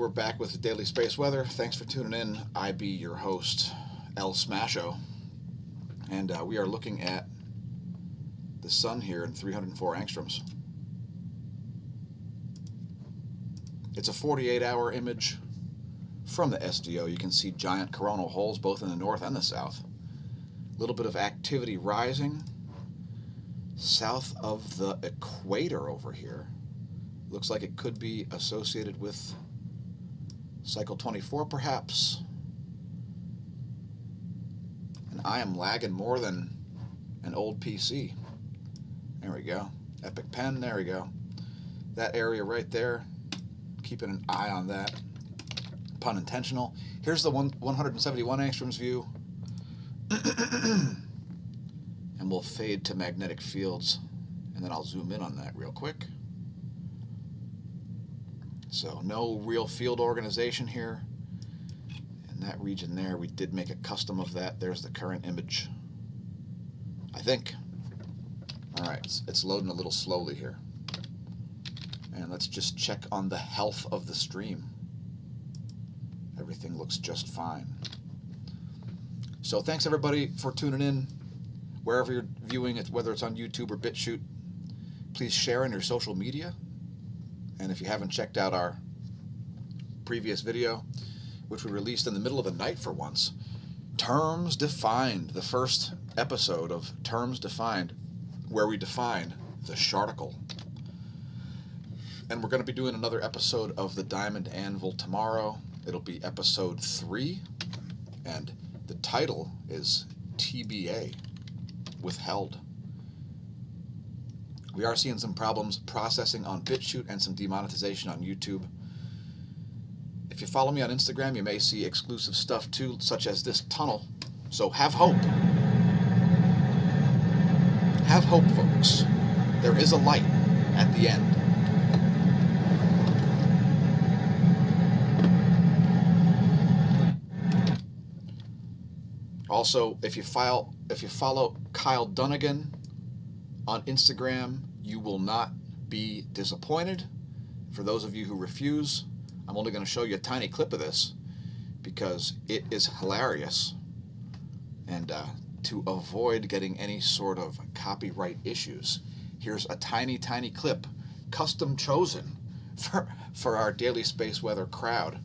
we're back with the Daily Space Weather. Thanks for tuning in. I be your host, smAsho. And we are looking at the sun here in 304 angstroms. It's a 48-hour image from the SDO. You can see giant coronal holes both in the north and the south. A little bit of activity rising south of the equator over here. Looks like it could be associated with cycle 24 perhaps. And I am lagging more than an old PC. There we go. Epic pen, there we go. That area right there, keeping an eye on that. Pun intentional. Here's the 171 angstroms view. And we'll fade to magnetic fields, and then I'll zoom in on that real quick. So no real field organization here. In that region there, we did make a custom of that. There's the current image, I think. All right, it's loading a little slowly here. And let's just check on the health of the stream. Everything looks just fine. So thanks everybody for tuning in. Wherever you're viewing it, whether it's on YouTube or BitChute, please share on your social media. And if you haven't checked out our previous video, which we released in the middle of the night for once, Terms Defined, the first episode of Terms Defined, where we define the sharticle. And we're going to be doing another episode of the Diamond Anvil tomorrow. It'll be episode 3, and the title is TBA, Withheld. We are seeing some problems processing on BitChute and some demonetization on YouTube. If you follow me on Instagram, you may see exclusive stuff too, such as this tunnel. So have hope. Have hope, folks. There is a light at the end. Also, if you follow Kyle Dunnigan on Instagram, you will not be disappointed. For those of you who refuse, I'm only going to show you a tiny clip of this because it is hilarious. And to avoid getting any sort of copyright issues, here's a tiny, tiny clip, custom chosen for our Daily Space Weather crowd.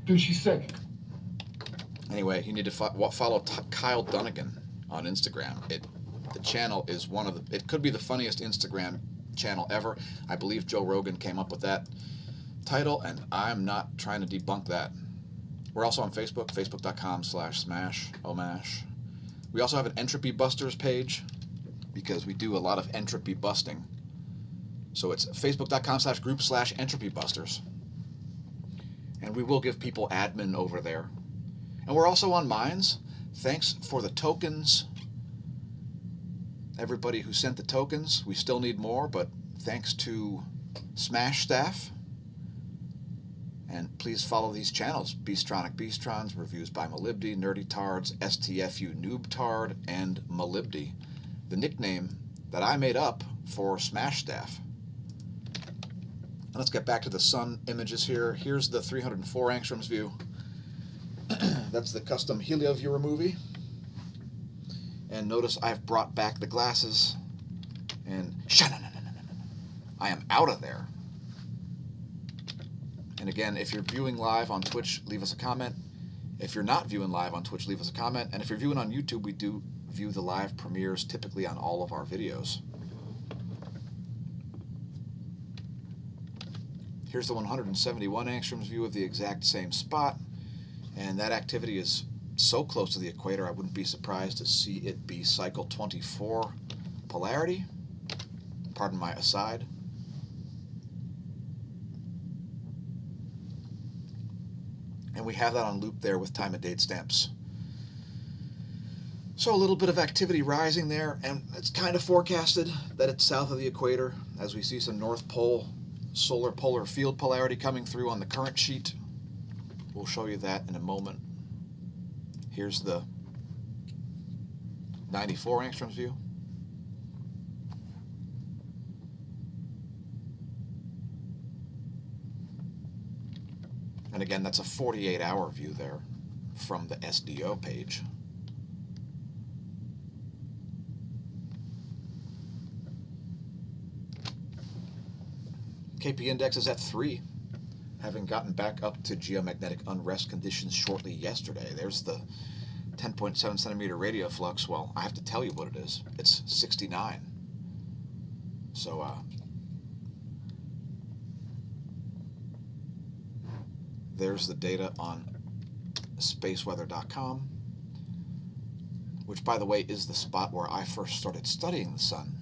Dude, she's sick. Anyway, you need to follow Kyle Dunnigan on Instagram. The channel is it could be the funniest Instagram channel ever. I believe Joe Rogan came up with that title, and I'm not trying to debunk that. We're also on Facebook, facebook.com/smash. We also have an Entropy Busters page because we do a lot of entropy busting. So it's facebook.com/group/entropy busters. And we will give people admin over there. And we're also on Minds. Thanks for the tokens. Everybody who sent the tokens. We still need more, but thanks to Smash staff. And please follow these channels. Beastronic Beastrons, reviews by Molybdy, Nerdy Tards, STFU Noob Tard, and Molybdy. The nickname that I made up for Smash staff. Let's get back to the sun images here. Here's the 304 angstroms view. That's the custom Helio viewer movie. And notice I've brought back the glasses. And I am out of there. And again, if you're viewing live on Twitch, leave us a comment. If you're not viewing live on Twitch, leave us a comment. And if you're viewing on YouTube, we do view the live premieres typically on all of our videos. Here's the 171 angstroms view of the exact same spot, and that activity is so close to the equator I wouldn't be surprised to see it be cycle 24 polarity. Pardon my aside. And we have that on loop there with time and date stamps. So a little bit of activity rising there, and it's kind of forecasted that it's south of the equator as we see some North Pole solar polar field polarity coming through on the current sheet. We'll show you that in a moment. Here's the 94 angstroms view. And again, that's a 48-hour view there from the SDO page. KP index is at 3, having gotten back up to geomagnetic unrest conditions shortly yesterday. There's the 10.7 centimeter radio flux. Well, I have to tell you what it is. It's 69. So, there's the data on spaceweather.com, which, by the way, is the spot where I first started studying the sun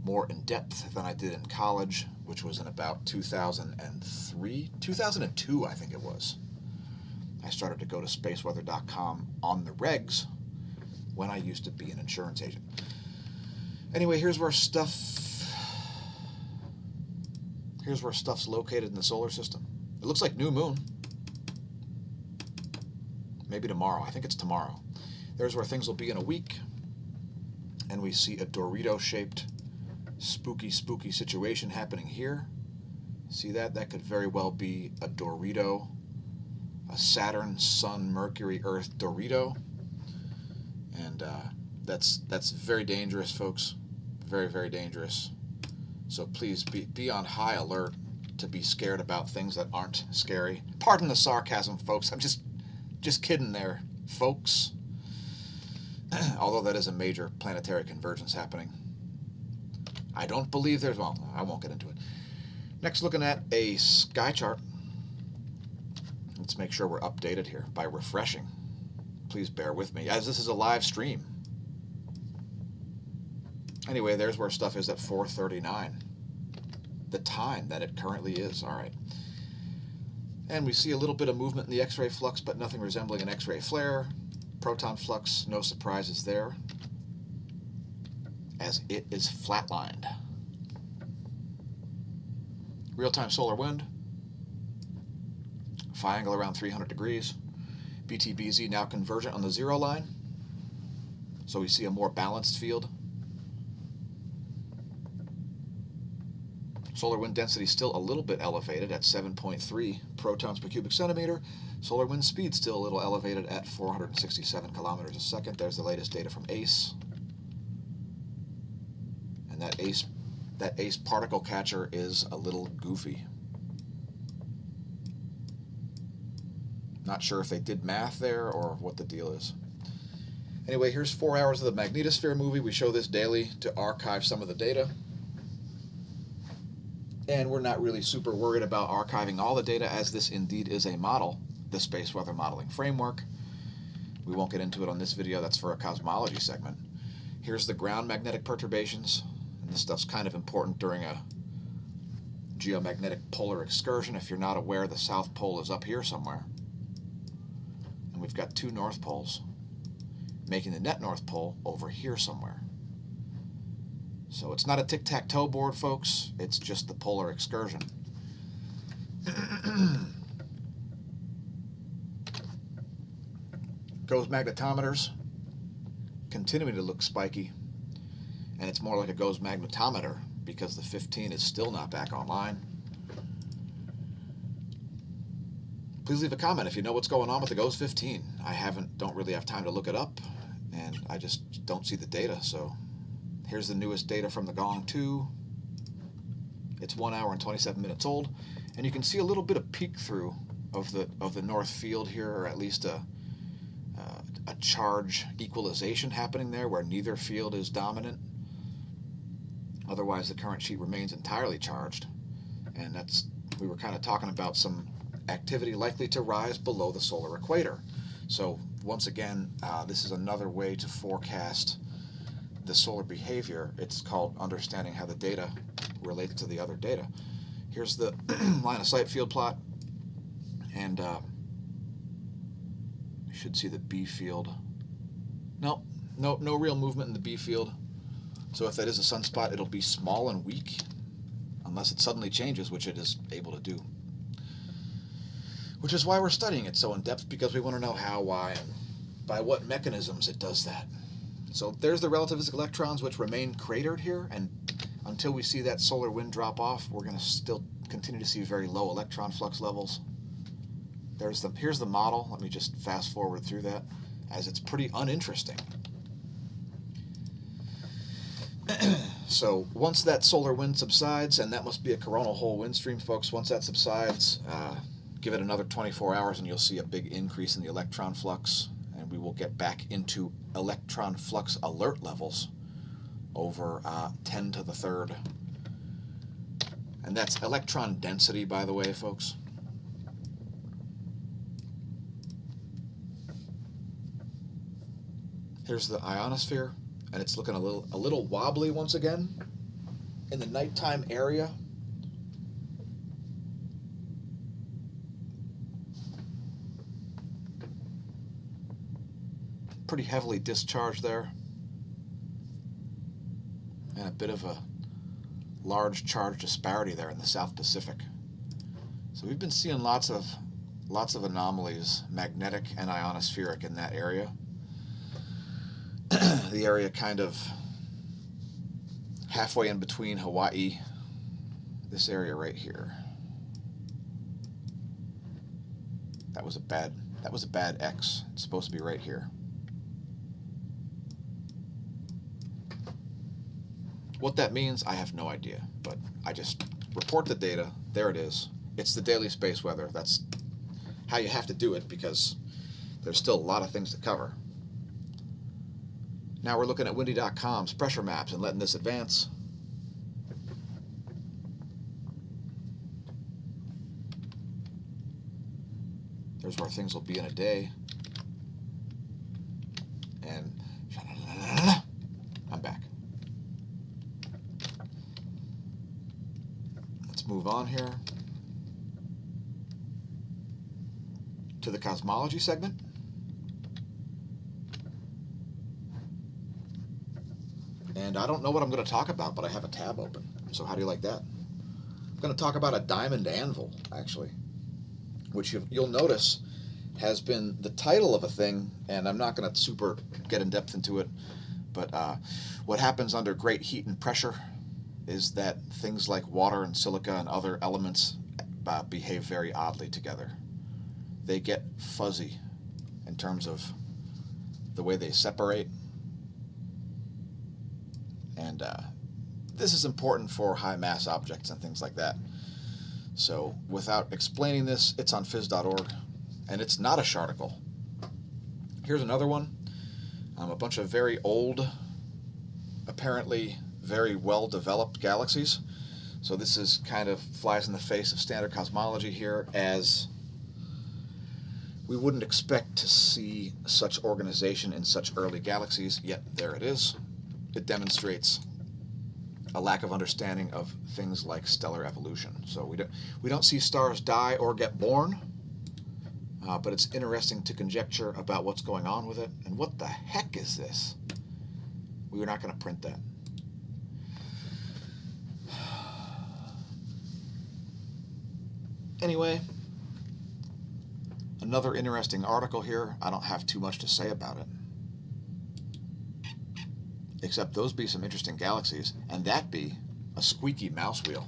more in depth than I did in college, which was in about 2002, I think it was. I started to go to spaceweather.com on the regs when I used to be an insurance agent. Anyway, here's where stuff's located in the solar system. It looks like new moon. Maybe tomorrow. I think it's tomorrow. There's where things will be in a week. And we see a Dorito-shaped spooky situation happening here. See that? That could very well be a Dorito, a Saturn, Sun, Mercury, Earth Dorito. And that's very dangerous, folks. Very, very dangerous. So please be on high alert to be scared about things that aren't scary. Pardon the sarcasm, folks. I'm just kidding there, folks. Although that is a major planetary convergence happening. I don't believe there's... Well, I won't get into it. Next, looking at a sky chart. Let's make sure we're updated here by refreshing. Please bear with me, as this is a live stream. Anyway, there's where stuff is at 4:39. The time that it currently is. All right. And we see a little bit of movement in the X-ray flux, but nothing resembling an X-ray flare. Proton flux, no surprises there, as it is flatlined. Real-time solar wind. Phi angle around 300 degrees. BT/BZ now convergent on the 0 line. So we see a more balanced field. Solar wind density still a little bit elevated at 7.3 protons per cubic centimeter. Solar wind speed still a little elevated at 467 kilometers a second. There's the latest data from ACE. And that ACE particle catcher is a little goofy. Not sure if they did math there or what the deal is. Anyway, here's 4 hours of the magnetosphere movie. We show this daily to archive some of the data. And we're not really super worried about archiving all the data, as this indeed is a model, the space weather modeling framework. We won't get into it on this video. That's for a cosmology segment. Here's the ground magnetic perturbations. And this stuff's kind of important during a geomagnetic polar excursion. If you're not aware, the South Pole is up here somewhere. And we've got 2 North Poles, making the net North Pole over here somewhere. So it's not a tic-tac-toe board, folks. It's just the polar excursion. Gauss magnetometers continuing to look spiky. And it's more like a Gauss magnetometer because the 15 is still not back online. Please leave a comment if you know what's going on with the Gauss 15. I don't really have time to look it up, and I just don't see the data, so... Here's the newest data from the Gong 2. It's 1 hour and 27 minutes old, and you can see a little bit of peek through of the north field here, or at least a charge equalization happening there, where neither field is dominant. Otherwise, the current sheet remains entirely charged, and we were kind of talking about some activity likely to rise below the solar equator. So once again, this is another way to forecast the solar behavior. It's called understanding how the data relates to the other data. Here's the line of sight field plot, and you should see the B field. No real movement in the B field. So if that is a sunspot, it'll be small and weak, unless it suddenly changes, which it is able to do. Which is why we're studying it so in depth, because we want to know how, why, and by what mechanisms it does that. So there's the relativistic electrons, which remain cratered here, and until we see that solar wind drop off, we're going to still continue to see very low electron flux levels. Here's the model. Let me just fast forward through that, as it's pretty uninteresting. So once that solar wind subsides, and that must be a coronal hole wind stream, folks, once that subsides, give it another 24 hours and you'll see a big increase in the electron flux, and we will get back into electron flux alert levels over 10 to the third. And that's electron density, by the way, folks. Here's the ionosphere, and it's looking a little wobbly once again in the nighttime area. Pretty heavily discharged there, and a bit of a large charge disparity there in the South Pacific. So we've been seeing lots of anomalies, magnetic and ionospheric, in that area. The area kind of halfway in between Hawaii, this area right here. That was a bad X. It's supposed to be right here. What that means, I have no idea, but I just report the data. There it is. It's the daily space weather. That's how you have to do it, because there's still a lot of things to cover. Now we're looking at windy.com's pressure maps and letting this advance. There's where things will be in a day. And I'm back. Let's move on here to the cosmology segment. And I don't know what I'm going to talk about, but I have a tab open. So how do you like that? I'm going to talk about a diamond anvil, actually, which you'll notice has been the title of a thing, and I'm not going to super get in depth into it, but what happens under great heat and pressure is that things like water and silica and other elements behave very oddly together. They get fuzzy in terms of the way they separate. And this is important for high mass objects and things like that. So without explaining this, it's on phys.org, and it's not a sharticle. Here's another one. A bunch of very old, apparently very well-developed galaxies. So this is kind of flies in the face of standard cosmology here, as we wouldn't expect to see such organization in such early galaxies, yet there it is. It demonstrates a lack of understanding of things like stellar evolution. So we don't see stars die or get born, but it's interesting to conjecture about what's going on with it. And what the heck is this? We were not going to print that. Anyway, another interesting article here. I don't have too much to say about it, except those be some interesting galaxies, and that be a squeaky mouse wheel.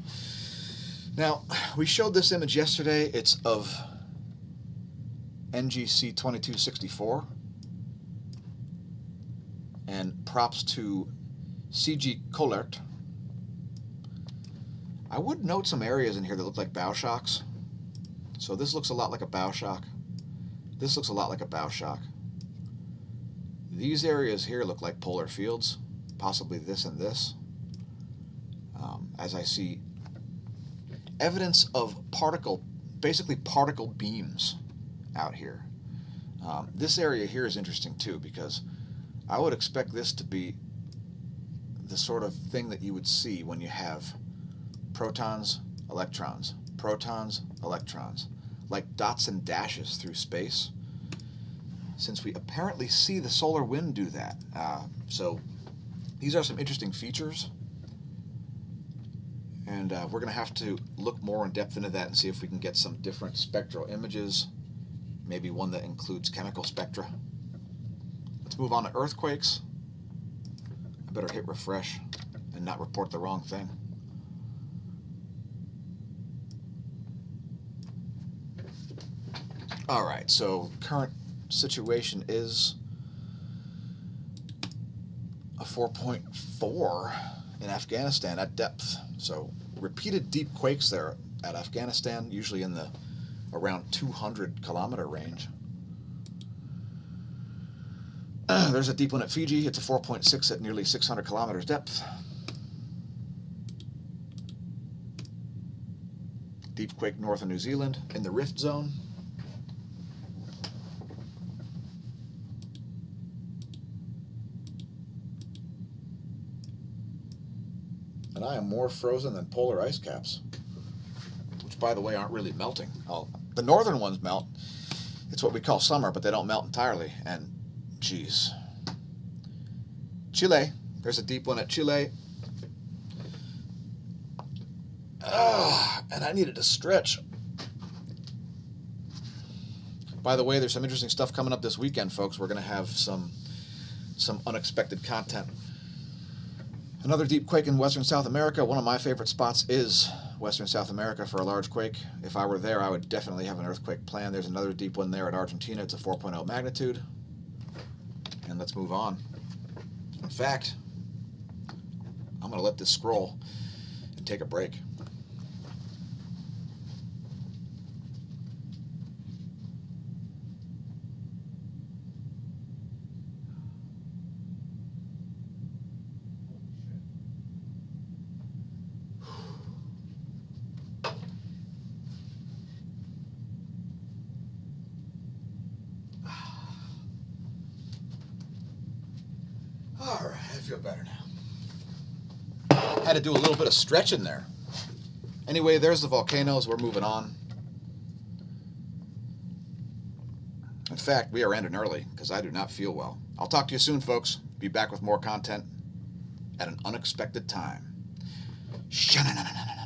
Now, we showed this image yesterday. It's of NGC 2264, and props to CG Colert. I would note some areas in here that look like bow shocks. So this looks a lot like a bow shock. This looks a lot like a bow shock. These areas here look like polar fields, possibly this and this, as I see evidence of basically particle beams out here. This area here is interesting too, because I would expect this to be the sort of thing that you would see when you have protons, electrons, like dots and dashes through space, since we apparently see the solar wind do that. So these are some interesting features, and we're going to have to look more in depth into that and see if we can get some different spectral images, maybe one that includes chemical spectra. Let's move on to earthquakes. I better hit refresh and not report the wrong thing. All right, so current situation is a 4.4 in Afghanistan at depth. So repeated deep quakes there at Afghanistan, usually in the around 200-kilometer range. There's a deep one at Fiji. It's a 4.6 at nearly 600 kilometers depth. Deep quake north of New Zealand in the rift zone. And I am more frozen than polar ice caps, which, by the way, aren't really melting. The northern ones melt. It's what we call summer, but they don't melt entirely. And, geez. Chile. There's a deep one at Chile. And I needed to stretch. By the way, there's some interesting stuff coming up this weekend, folks. We're going to have some unexpected content. Another deep quake in Western South America. One of my favorite spots is Western South America for a large quake. If I were there, I would definitely have an earthquake plan. There's another deep one there at Argentina. It's a 4.0 magnitude. And let's move on. In fact, I'm going to let this scroll and take a break. All right, I feel better now. Had to do a little bit of stretching there. Anyway, there's the volcanoes. We're moving on. In fact, we are ending early because I do not feel well. I'll talk to you soon, folks. Be back with more content at an unexpected time. Sha-na-na-na-na-na.